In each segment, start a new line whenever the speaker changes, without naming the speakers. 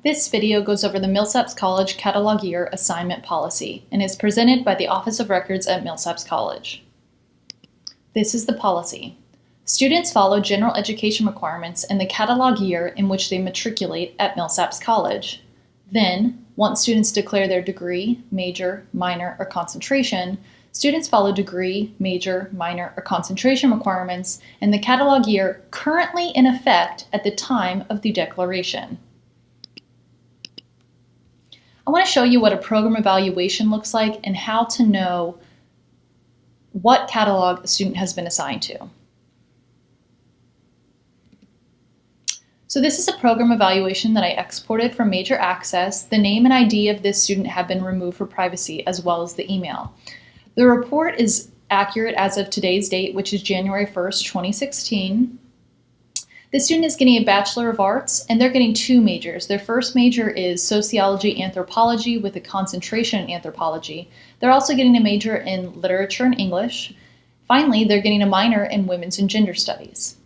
This video goes over the Millsaps College Catalog Year Assignment Policy and is presented by the Office of Records at Millsaps College. This is the policy. Students follow general education requirements in the catalog year in which they matriculate at Millsaps College. Then, once students declare their degree, major, minor, or concentration, students follow degree, major, minor, or concentration requirements in the catalog year currently in effect at the time of the declaration. I want to show you what a program evaluation looks like and how to know what catalog a student has been assigned to. So this is a program evaluation that I exported from Major Access. The name and ID of this student have been removed for privacy, as well as the email. The report is accurate as of today's date, which is January 1st, 2016. The student is getting a Bachelor of Arts, and they're getting two majors. Their first major is Sociology Anthropology with a concentration in Anthropology. They're also getting a major in Literature and English. Finally, they're getting a minor in Women's and Gender Studies.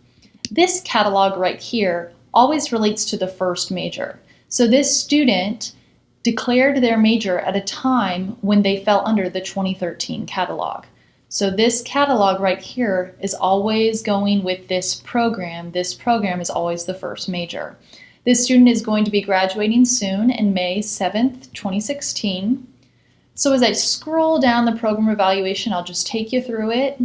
This catalog right here always relates to the first major. So this student declared their major at a time when they fell under the 2013 catalog. So this catalog right here is always going with this program. This program is always the first major. This student is going to be graduating soon in May 7th, 2016. So as I scroll down the program evaluation, I'll just take you through it.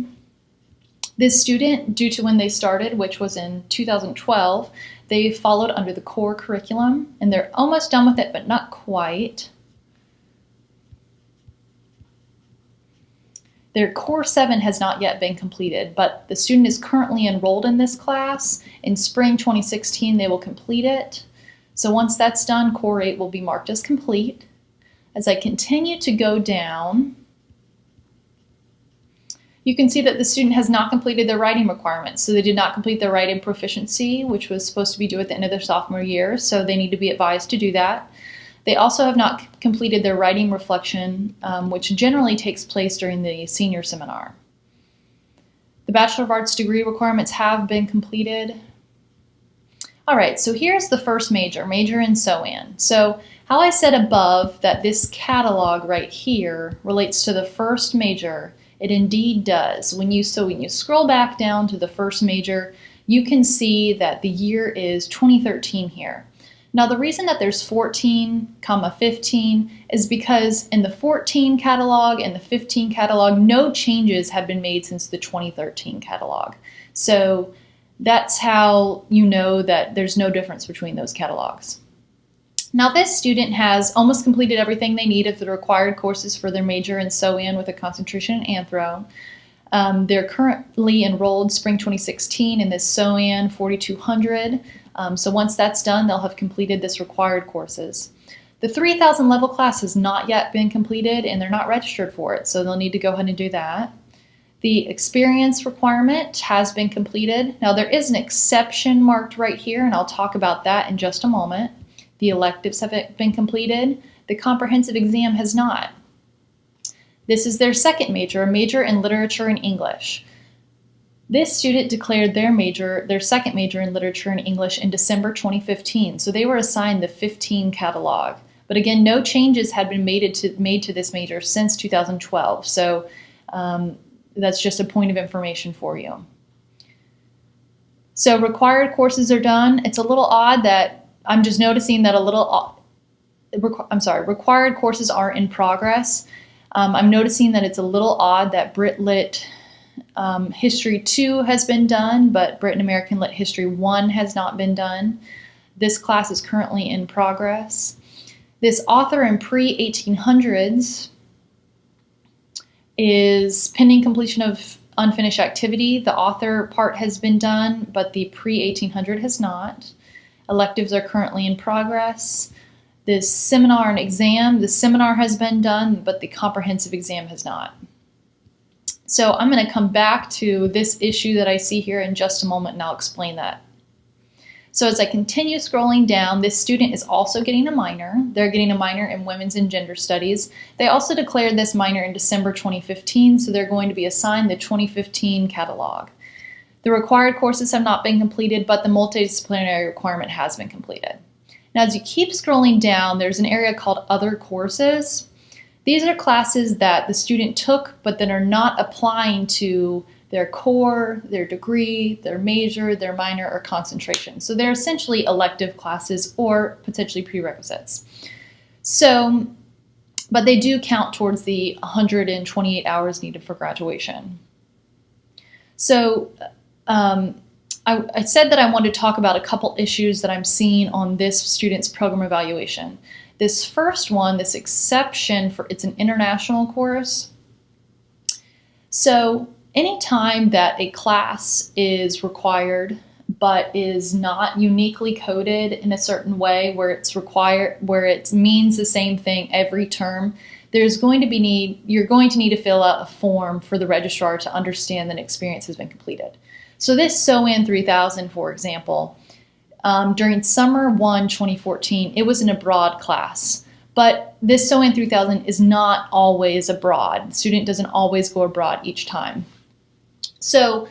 This student, due to when they started, which was in 2012, they followed under the core curriculum, and they're almost done with it, but not quite. Their Core 7 has not yet been completed, but the student is currently enrolled in this class. In spring 2016, they will complete it. So once that's done, Core 8 will be marked as complete. As I continue to go down, you can see that the student has not completed their writing requirements. So they did not complete their writing proficiency, which was supposed to be due at the end of their sophomore year, so they need to be advised to do that. They also have not completed their writing reflection, which generally takes place during the senior seminar. The Bachelor of Arts degree requirements have been completed. All right, so here's the first major, major in SOAN. So how I said above that this catalog right here relates to the first major, it indeed does. When you scroll back down to the first major, you can see that the year is 2013 here. Now the reason that there's 14, 15 is because in the 14 catalog and the 15 catalog, no changes have been made since the 2013 catalog. So that's how you know that there's no difference between those catalogs. Now this student has almost completed everything they need of the required courses for their major in SOAN with a concentration in Anthro. They're currently enrolled spring 2016 in this SOAN 4200. So once that's done, they'll have completed this required courses. The 3000 level class has not yet been completed and they're not registered for it, so they'll need to go ahead and do that. The experience requirement has been completed. Now there is an exception marked right here, and I'll talk about that in just a moment. The electives have been completed. The comprehensive exam has not. This is their second major, a major in Literature and English. This student declared their second major in Literature and English in December 2015, so they were assigned the 15 catalog. But again, no changes had been made to this major since 2012, so that's just a point of information for you. So required courses are done. It's a little odd that I'm just noticing that required courses are in progress. I'm noticing that it's a little odd that Brit Lit History 2 has been done, but Brit and American Lit History 1 has not been done. This class is currently in progress. This author in pre-1800s is pending completion of unfinished activity. The author part has been done, but the pre-1800 has not. Electives are currently in progress. This seminar and exam, the seminar has been done, but the comprehensive exam has not. So I'm going to come back to this issue that I see here in just a moment, and I'll explain that. So as I continue scrolling down, this student is also getting a minor. They're getting a minor in Women's and Gender Studies. They also declared this minor in December 2015, so they're going to be assigned the 2015 catalog. The required courses have not been completed, but the multidisciplinary requirement has been completed. Now, as you keep scrolling down, there's an area called Other Courses. These are classes that the student took, but that are not applying to their core, their degree, their major, their minor, or concentration. So they're essentially elective classes or potentially prerequisites. So, but they do count towards the 128 hours needed for graduation. So I said that I wanted to talk about a couple issues that I'm seeing on this student's program evaluation. This first one, this exception for, it's an international course. So anytime that a class is required but is not uniquely coded in a certain way where it's required, where it means the same thing every term, you're going to need to fill out a form for the registrar to understand that an experience has been completed. So this SOAN 3000, for example, during summer 1, 2014, it was an abroad class. But this SOAN 3000 is not always abroad. The student doesn't always go abroad each time. So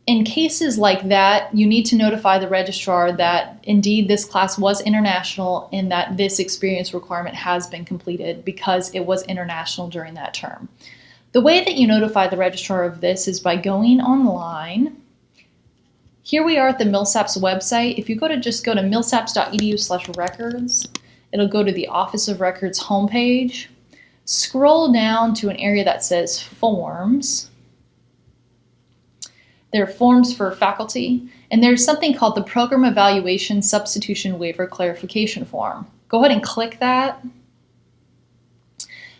in cases like that, you need to notify the registrar that indeed this class was international and that this experience requirement has been completed because it was international during that term. The way that you notify the registrar of this is by going online. Here we are at the Millsaps website. If you just go to millsaps.edu/records, it'll go to the Office of Records homepage. Scroll down to an area that says Forms. There are forms for faculty, and there's something called the Program Evaluation Substitution Waiver Clarification Form. Go ahead and click that.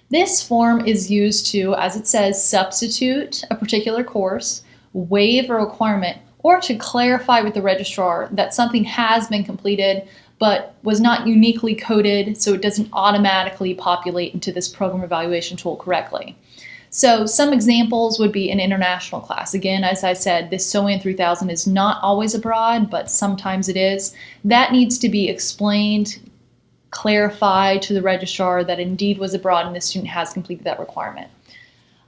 This form is used to, as it says, substitute a particular course, waive a requirement, or to clarify with the registrar that something has been completed but was not uniquely coded, so it doesn't automatically populate into this program evaluation tool correctly. So some examples would be an international class. Again, as I said, this SOAN 3000 is not always abroad, but sometimes it is. That needs to be explained, clarified to the registrar that indeed was abroad and the student has completed that requirement.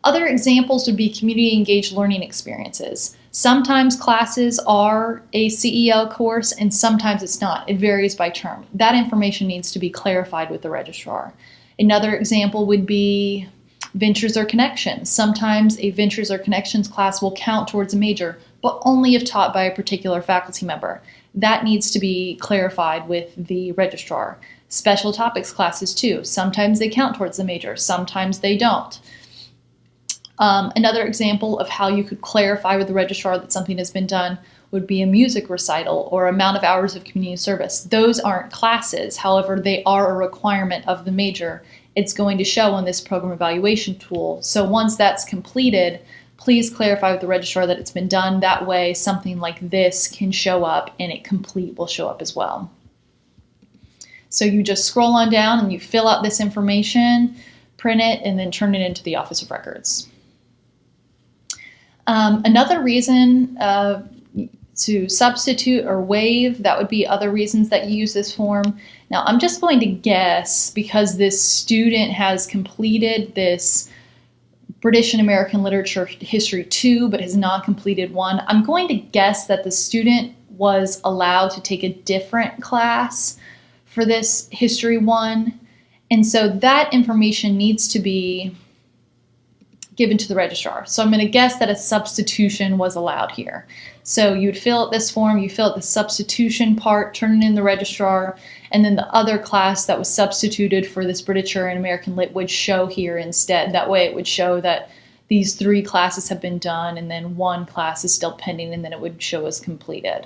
Other examples would be community engaged learning experiences. Sometimes classes are a CEL course and sometimes it's not. It varies by term. That information needs to be clarified with the registrar. Another example would be Ventures or Connections. Sometimes a Ventures or Connections class will count towards a major, but only if taught by a particular faculty member. That needs to be clarified with the registrar. Special topics classes too. Sometimes they count towards the major, sometimes they don't. Another example of how you could clarify with the registrar that something has been done would be a music recital or amount of hours of community service. Those aren't classes, however, they are a requirement of the major. It's going to show on this program evaluation tool. So once that's completed, please clarify with the registrar that it's been done. That way, something like this can show up and it complete will show up as well. So you just scroll on down and you fill out this information, print it, and then turn it into the Office of Records. Another reason to substitute or waive, that would be other reasons that you use this form. Now, I'm just going to guess, because this student has completed this British and American Literature History 2, but has not completed 1, I'm going to guess that the student was allowed to take a different class for this History 1, and so that information needs to be given to the registrar. So I'm going to guess that a substitution was allowed here. So you'd fill out this form, you fill out the substitution part, turn it in the registrar, and then the other class that was substituted for this British and American Lit would show here instead. That way it would show that these 3 classes have been done and then 1 class is still pending, and then it would show as completed.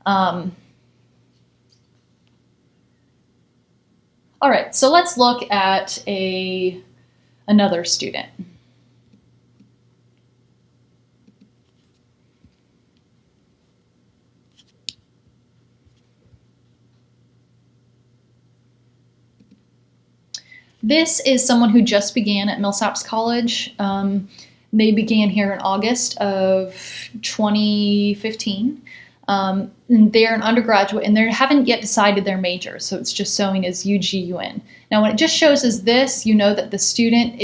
All right, so let's look at another student. This is someone who just began at Millsaps College. They began here in August of 2015. And they're an undergraduate and they haven't yet decided their major, so it's just showing as UGUN. Now when it just shows as this, you know that the student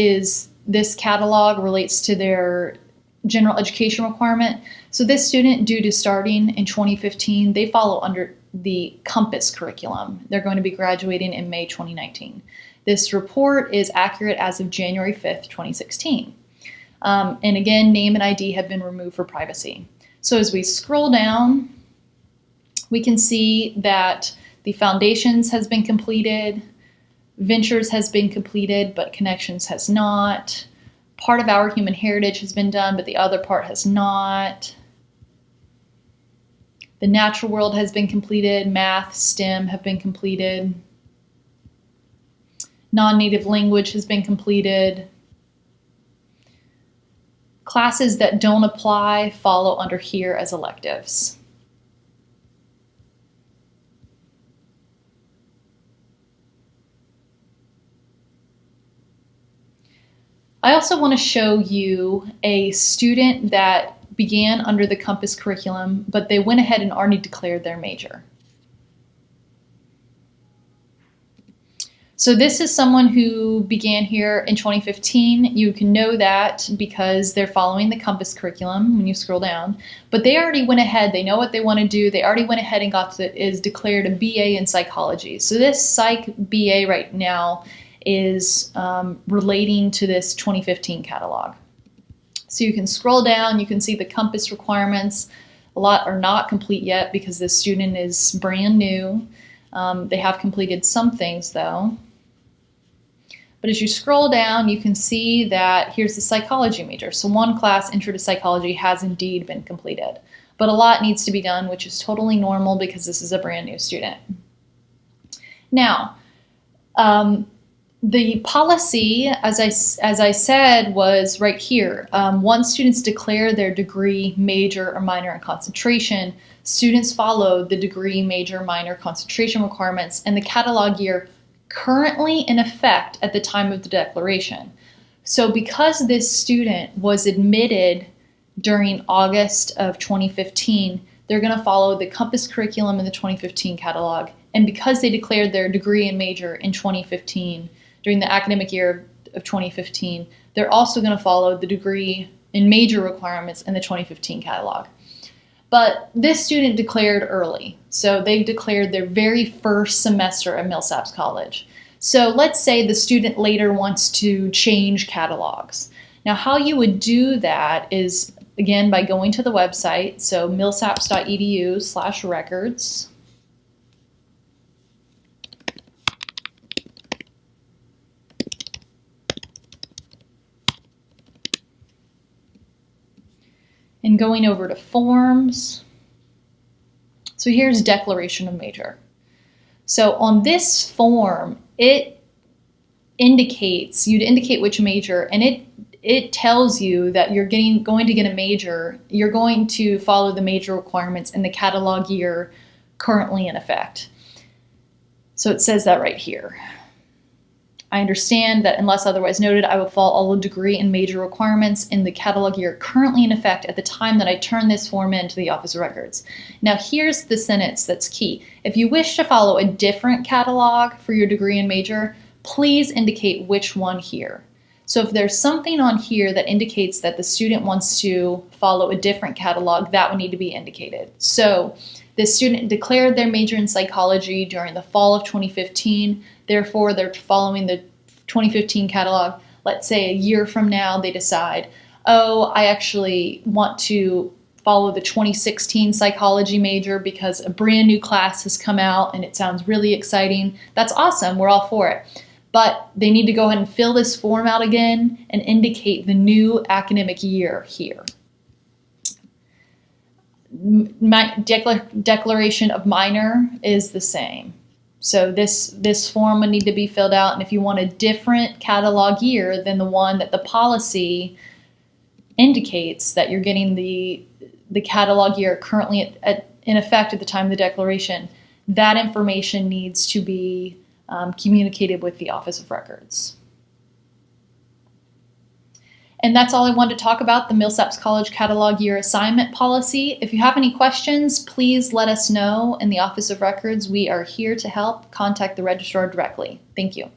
this catalog relates to their general education requirement. So this student, due to starting in 2015, they follow under the Compass curriculum. They're going to be graduating in May 2019. This report is accurate as of January 5th, 2016. And again, name and ID have been removed for privacy. So as we scroll down, we can see that the Foundations has been completed, Ventures has been completed, but Connections has not. Part of Our Human Heritage has been done, but the other part has not. The Natural World has been completed, Math, STEM have been completed. Non-native language has been completed. Classes that don't apply follow under here as electives. I also want to show you a student that began under the Compass curriculum, but they went ahead and already declared their major. So this is someone who began here in 2015. You can know that because they're following the Compass curriculum when you scroll down, but they already went ahead, they know what they want to do, they already went ahead and is declared a BA in psychology. So this psych BA right now is relating to this 2015 catalog. So you can scroll down, you can see the Compass requirements. A lot are not complete yet because this student is brand new. They have completed some things though. But as you scroll down, you can see that here's the psychology major. So one class, Intro to Psychology, has indeed been completed. But a lot needs to be done, which is totally normal because this is a brand new student. Now, the policy, as I said, was right here. Once students declare their degree, major, or minor in concentration, students follow the degree, major, minor concentration requirements and the catalog year currently in effect at the time of the declaration. So because this student was admitted during August of 2015, they're going to follow the Compass curriculum in the 2015 catalog. And because they declared their degree and major in 2015, during the academic year of 2015, they're also going to follow the degree and major requirements in the 2015 catalog. But this student declared early, so they declared their very first semester at Millsaps College. So let's say the student later wants to change catalogs. Now how you would do that is, again, by going to the website, so millsaps.edu/records. And going over to forms. So here's declaration of major. So on this form, it indicates, you'd indicate which major, and it tells you that you're going to get a major. You're going to follow the major requirements in the catalog year currently in effect. So it says that right here. I understand that unless otherwise noted, I will follow all the degree and major requirements in the catalog year currently in effect at the time that I turn this form in to the Office of Records. Now here's the sentence that's key. If you wish to follow a different catalog for your degree and major, please indicate which one here. So if there's something on here that indicates that the student wants to follow a different catalog, that would need to be indicated. So the student declared their major in psychology during the fall of 2015. Therefore, they're following the 2015 catalog. Let's say a year from now, they decide, oh, I actually want to follow the 2016 psychology major because a brand new class has come out and it sounds really exciting. That's awesome. We're all for it. But they need to go ahead and fill this form out again and indicate the new academic year here. My declaration of minor is the same. So this form would need to be filled out, and if you want a different catalog year than the one that the policy indicates that you're getting the catalog year currently in effect at the time of the declaration, that information needs to be communicated with the Office of Records. And that's all I wanted to talk about, the Millsaps College Catalog Year Assignment Policy. If you have any questions, please let us know in the Office of Records. We are here to help. Contact the registrar directly. Thank you.